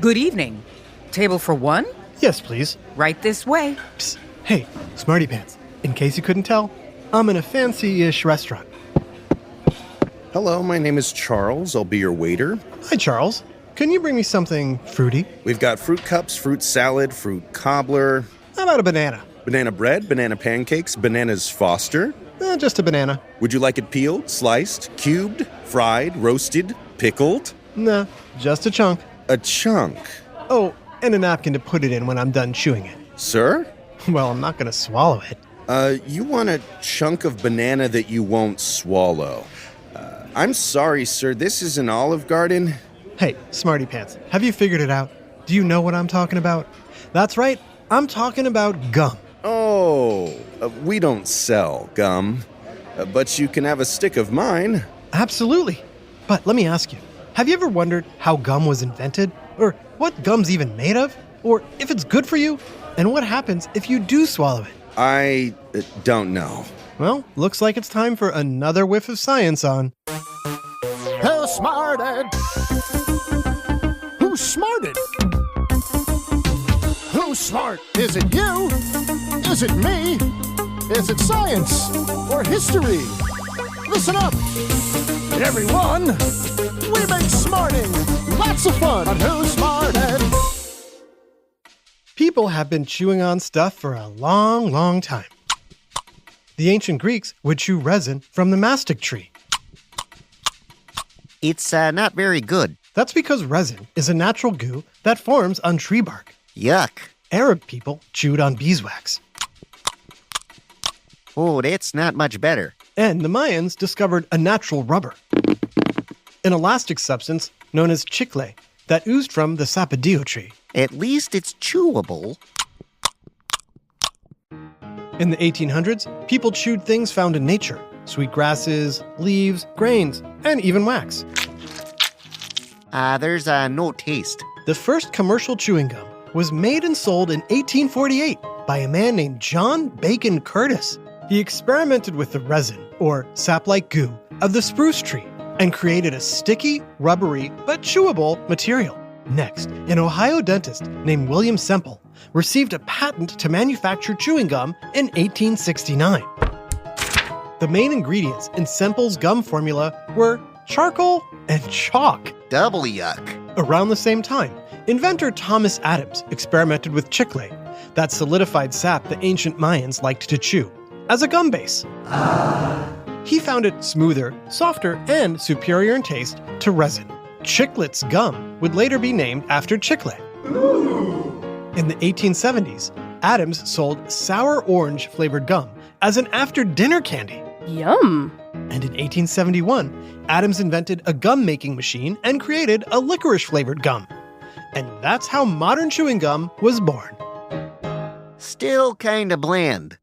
Good evening. Table for one? Yes, please. Right this way. Psst. Hey, Smarty Pants. In case you couldn't tell, I'm in a fancy-ish restaurant. Hello, my name is Charles. I'll be your waiter. Hi, Charles. Can you bring me something fruity? We've got fruit cups, fruit salad, fruit cobbler, How about a banana? banana bread, banana pancakes, bananas Foster. Just a banana. Would you like it peeled, sliced, cubed, fried, roasted, pickled? Nah, just a chunk. A chunk. Oh, and a napkin to put it in when I'm done chewing it. Sir? Well, I'm not gonna swallow it. You want a chunk of banana that you won't swallow. I'm sorry, sir. This is an Olive Garden. Hey, Smarty Pants, have you figured it out? Do you know what I'm talking about? That's right, I'm talking about gum. Oh, we don't sell gum. But you can have a stick of mine. Absolutely. But let me ask you, have you ever wondered how gum was invented? Or what gum's even made of? Or if it's good for you? And what happens if you do swallow it? I don't know. Well, looks like it's time for another whiff of science on Who smarted? Who's smarted? Who's smart? Is it you? Is it me? Is it science or history? Listen up, everyone. We make smarting lots of fun on Who Smarted. People have been chewing on stuff for a long, long time. The ancient Greeks would chew resin from the mastic tree. It's not very good. That's because resin is a natural goo that forms on tree bark. Yuck. Arab people chewed on beeswax. Oh, that's not much better. And the Mayans discovered a natural rubber, an elastic substance known as chicle that oozed from the sapodillo tree. At least it's chewable. In the 1800s, people chewed things found in nature: sweet grasses, leaves, grains, and even wax. There's no taste. The first commercial chewing gum was made and sold in 1848 by a man named John Bacon Curtis. He experimented with the resin, or sap-like goo, of the spruce tree and created a sticky, rubbery, but chewable material. Next, an Ohio dentist named William Semple received a patent to manufacture chewing gum in 1869. The main ingredients in Semple's gum formula were charcoal and chalk. Double yuck. Around the same time, inventor Thomas Adams experimented with chicle, that solidified sap the ancient Mayans liked to chew, as a gum base. He found it smoother, softer, and superior in taste to resin. Chiclets gum would later be named after Chicle. In the 1870s, Adams sold sour orange flavored gum as an after-dinner candy. Yum! And in 1871, Adams invented a gum-making machine and created a licorice-flavored gum. And that's how modern chewing gum was born. Still kinda bland.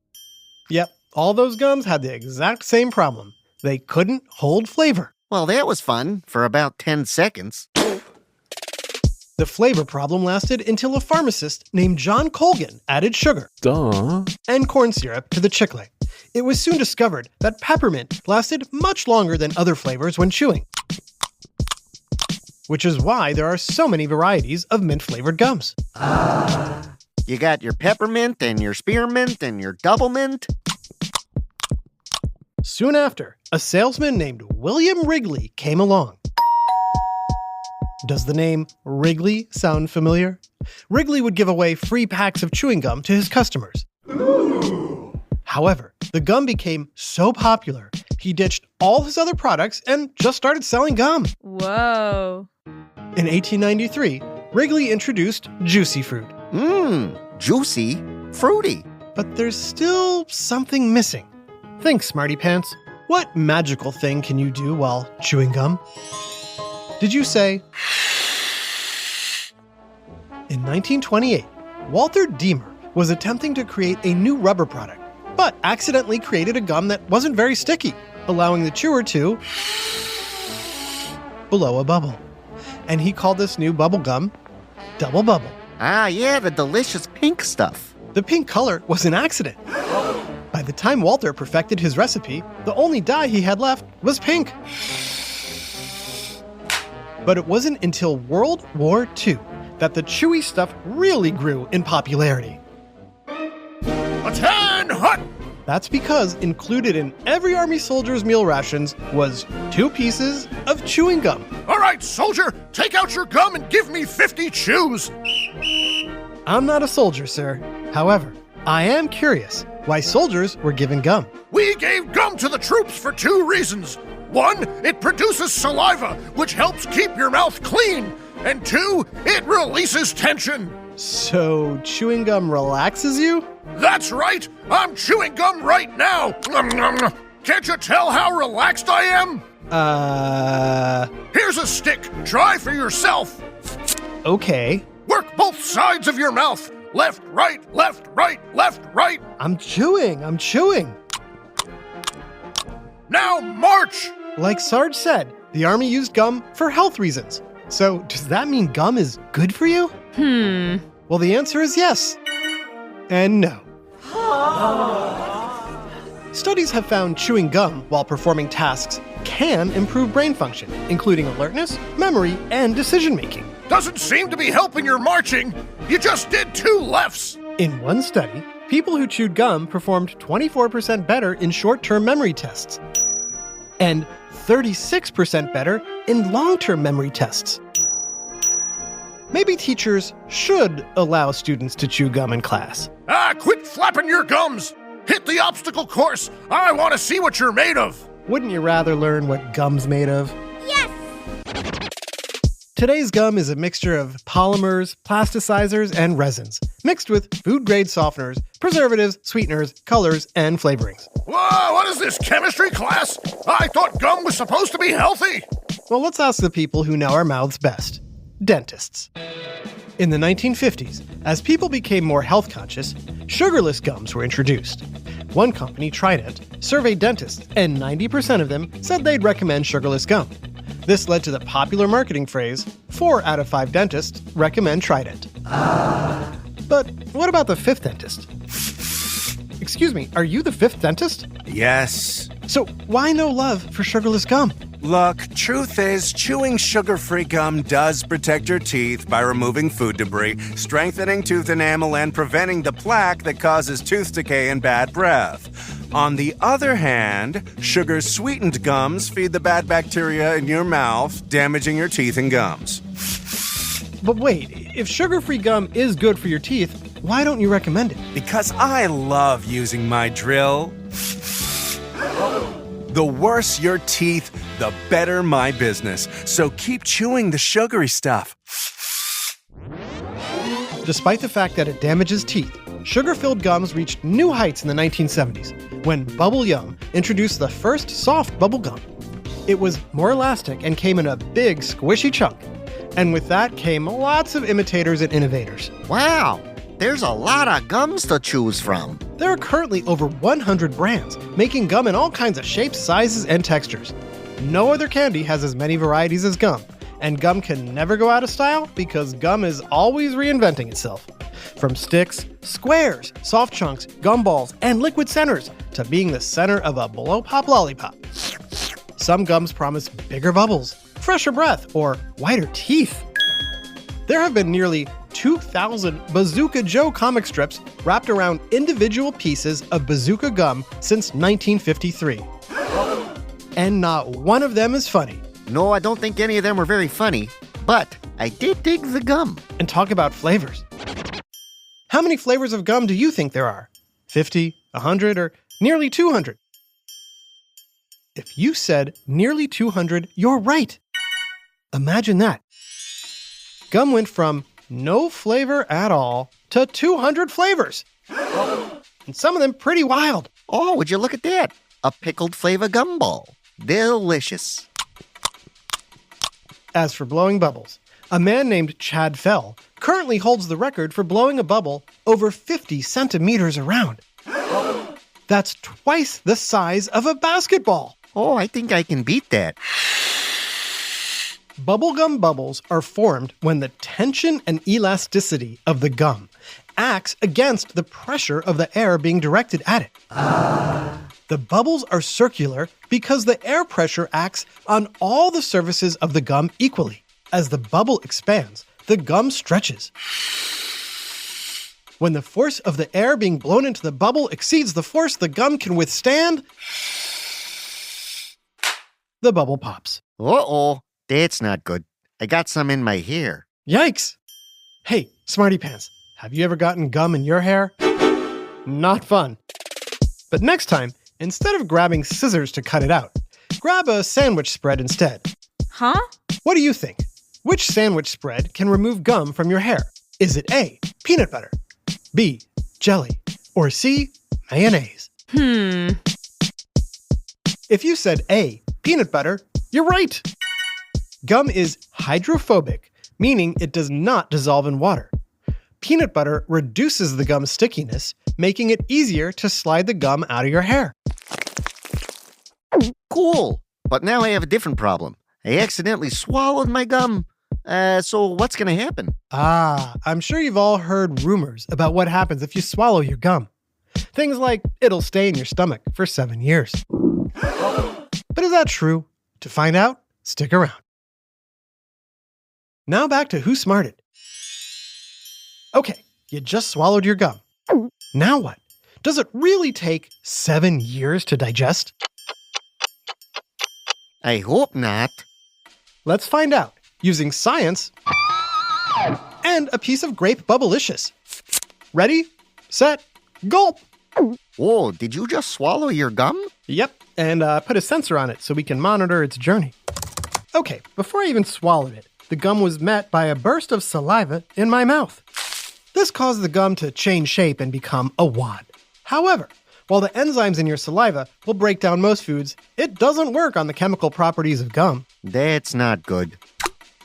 Yep, all those gums had the exact same problem. They couldn't hold flavor. Well, that was fun for about 10 seconds. The flavor problem lasted until a pharmacist named John Colgan added sugar and corn syrup to the chicle. It was soon discovered that peppermint lasted much longer than other flavors when chewing, which is why there are so many varieties of mint-flavored gums. You got your peppermint and your spearmint and your double mint. Soon after, a salesman named William Wrigley came along. Does the name Wrigley sound familiar? Wrigley would give away free packs of chewing gum to his customers. However, the gum became so popular, he ditched all his other products and just started selling gum. Whoa. In 1893, Wrigley introduced Juicy Fruit. Juicy, fruity. But there's still something missing. Think, Smarty Pants. What magical thing can you do while chewing gum? Did you say? In 1928, Walter Deemer was attempting to create a new rubber product, but accidentally created a gum that wasn't very sticky, allowing the chewer to blow a bubble. And he called this new bubble gum Double Bubble. Yeah, the delicious pink stuff. The pink color was an accident. By the time Walter perfected his recipe, the only dye he had left was pink. But it wasn't until World War II that the chewy stuff really grew in popularity. Attend hut! That's because included in every Army soldier's meal rations was 2 pieces of chewing gum. All right, soldier, take out your gum and give me 50 chews. I'm not a soldier, sir. However, I am curious why soldiers were given gum. We gave gum to the troops for 2 reasons. 1, it produces saliva, which helps keep your mouth clean. And 2, it releases tension. So, chewing gum relaxes you? That's right! I'm chewing gum right now! Nom, nom, nom. Can't you tell how relaxed I am? Here's a stick. Try for yourself. Okay. Work both sides of your mouth. Left, right, left, right, left, right. I'm chewing. Now march! Like Sarge said, the Army used gum for health reasons. So, does that mean gum is good for you? Well, the answer is yes. And no. Studies have found chewing gum while performing tasks can improve brain function, including alertness, memory, and decision-making. Doesn't seem to be helping your marching. You just did 2 lefts. In one study, people who chewed gum performed 24% better in short-term memory tests and 36% better in long-term memory tests. Maybe teachers should allow students to chew gum in class. Quit flapping your gums. Hit the obstacle course. I want to see what you're made of. Wouldn't you rather learn what gum's made of? Yes! Today's gum is a mixture of polymers, plasticizers, and resins, mixed with food-grade softeners, preservatives, sweeteners, colors, and flavorings. Whoa, what is this, chemistry class? I thought gum was supposed to be healthy. Well, let's ask the people who know our mouths best. Dentists. In the 1950s, as people became more health conscious, sugarless gums were introduced. One company, Trident, surveyed dentists, and 90% of them said they'd recommend sugarless gum. This led to the popular marketing phrase, 4 out of 5 dentists recommend Trident. But what about the 5th dentist? Excuse me, are you the 5th dentist? Yes. So why no love for sugarless gum? Look, truth is, chewing sugar-free gum does protect your teeth by removing food debris, strengthening tooth enamel, and preventing the plaque that causes tooth decay and bad breath. On the other hand, sugar-sweetened gums feed the bad bacteria in your mouth, damaging your teeth and gums. But wait, if sugar-free gum is good for your teeth, why don't you recommend it? Because I love using my drill. The worse your teeth, the better my business. So keep chewing the sugary stuff. Despite the fact that it damages teeth, sugar-filled gums reached new heights in the 1970s when Bubble Yum introduced the first soft bubble gum. It was more elastic and came in a big, squishy chunk. And with that came lots of imitators and innovators. Wow, there's a lot of gums to choose from. There are currently over 100 brands making gum in all kinds of shapes, sizes, and textures. No other candy has as many varieties as gum, and gum can never go out of style because gum is always reinventing itself. From sticks, squares, soft chunks, gumballs, and liquid centers to being the center of a blow-pop lollipop. Some gums promise bigger bubbles, fresher breath, or whiter teeth. There have been nearly 2,000 Bazooka Joe comic strips wrapped around individual pieces of bazooka gum since 1953. And not one of them is funny. No, I don't think any of them were very funny, but I did dig the gum. And talk about flavors. How many flavors of gum do you think there are? 50, 100, or nearly 200? If you said nearly 200, you're right. Imagine that. Gum went from no flavor at all to 200 flavors. And some of them pretty wild. Oh, would you look at that? A pickled flavor gumball. Delicious. As for blowing bubbles, a man named Chad Fell currently holds the record for blowing a bubble over 50 centimeters around. That's twice the size of a basketball. Oh, I think I can beat that. Bubblegum bubbles are formed when the tension and elasticity of the gum acts against the pressure of the air being directed at it. The bubbles are circular because the air pressure acts on all the surfaces of the gum equally. As the bubble expands, the gum stretches. When the force of the air being blown into the bubble exceeds the force the gum can withstand, the bubble pops. Uh-oh, that's not good. I got some in my hair. Yikes! Hey, Smarty Pants, have you ever gotten gum in your hair? Not fun. But next time, instead of grabbing scissors to cut it out, grab a sandwich spread instead. Huh? What do you think? Which sandwich spread can remove gum from your hair? Is it A, peanut butter, B, jelly, or C, mayonnaise? If you said A, peanut butter, you're right. Gum is hydrophobic, meaning it does not dissolve in water. Peanut butter reduces the gum's stickiness, making it easier to slide the gum out of your hair. Cool. But now I have a different problem. I accidentally swallowed my gum. So what's going to happen? I'm sure you've all heard rumors about what happens if you swallow your gum. Things like it'll stay in your stomach for 7 years. But is that true? To find out, stick around. Now back to Who Smarted. Okay, you just swallowed your gum. Now what? Does it really take 7 years to digest? I hope not. Let's find out using science and a piece of grape Bubblicious. Ready, set, gulp! Whoa, did you just swallow your gum? Yep, and put a sensor on it so we can monitor its journey. Okay, before I even swallowed it, the gum was met by a burst of saliva in my mouth. This caused the gum to change shape and become a wad. However, while the enzymes in your saliva will break down most foods, it doesn't work on the chemical properties of gum. That's not good.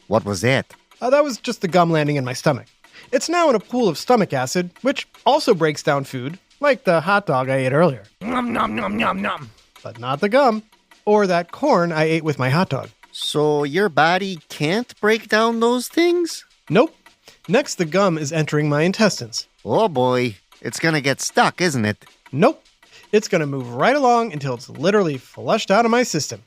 What was that? That was just the gum landing in my stomach. It's now in a pool of stomach acid, which also breaks down food, like the hot dog I ate earlier. Nom nom nom nom nom. But not the gum, or that corn I ate with my hot dog. So your body can't break down those things? Nope. Next, the gum is entering my intestines. Oh boy, it's gonna get stuck, isn't it? Nope. It's gonna move right along until it's literally flushed out of my system.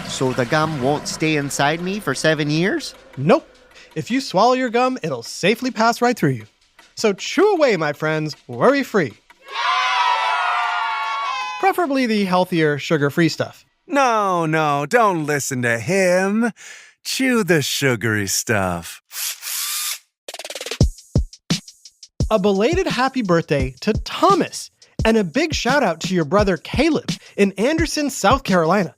So the gum won't stay inside me for 7 years? Nope. If you swallow your gum, it'll safely pass right through you. So chew away, my friends, worry-free. Preferably the healthier, sugar-free stuff. No, don't listen to him. Chew the sugary stuff. A belated happy birthday to Thomas, and a big shout out to your brother Caleb in Anderson, South Carolina.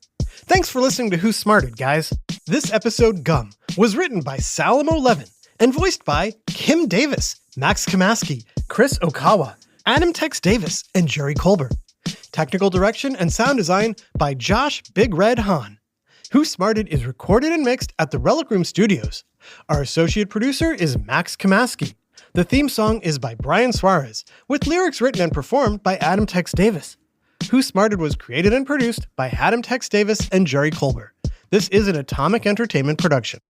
Thanks for listening to Who Smarted, guys. This episode, Gum, was written by Salamo Levin and voiced by Kim Davis, Max Kamaski, Chris Okawa, Adam Tex Davis, and Jerry Colbert. Technical direction and sound design by Josh Big Red Hahn. Who Smarted is recorded and mixed at the Relic Room Studios. Our associate producer is Max Kamaski. The theme song is by Brian Suarez, with lyrics written and performed by Adam Tex Davis. Who Smarted was created and produced by Adam Tex Davis and Jerry Colbert. This is an Atomic Entertainment production.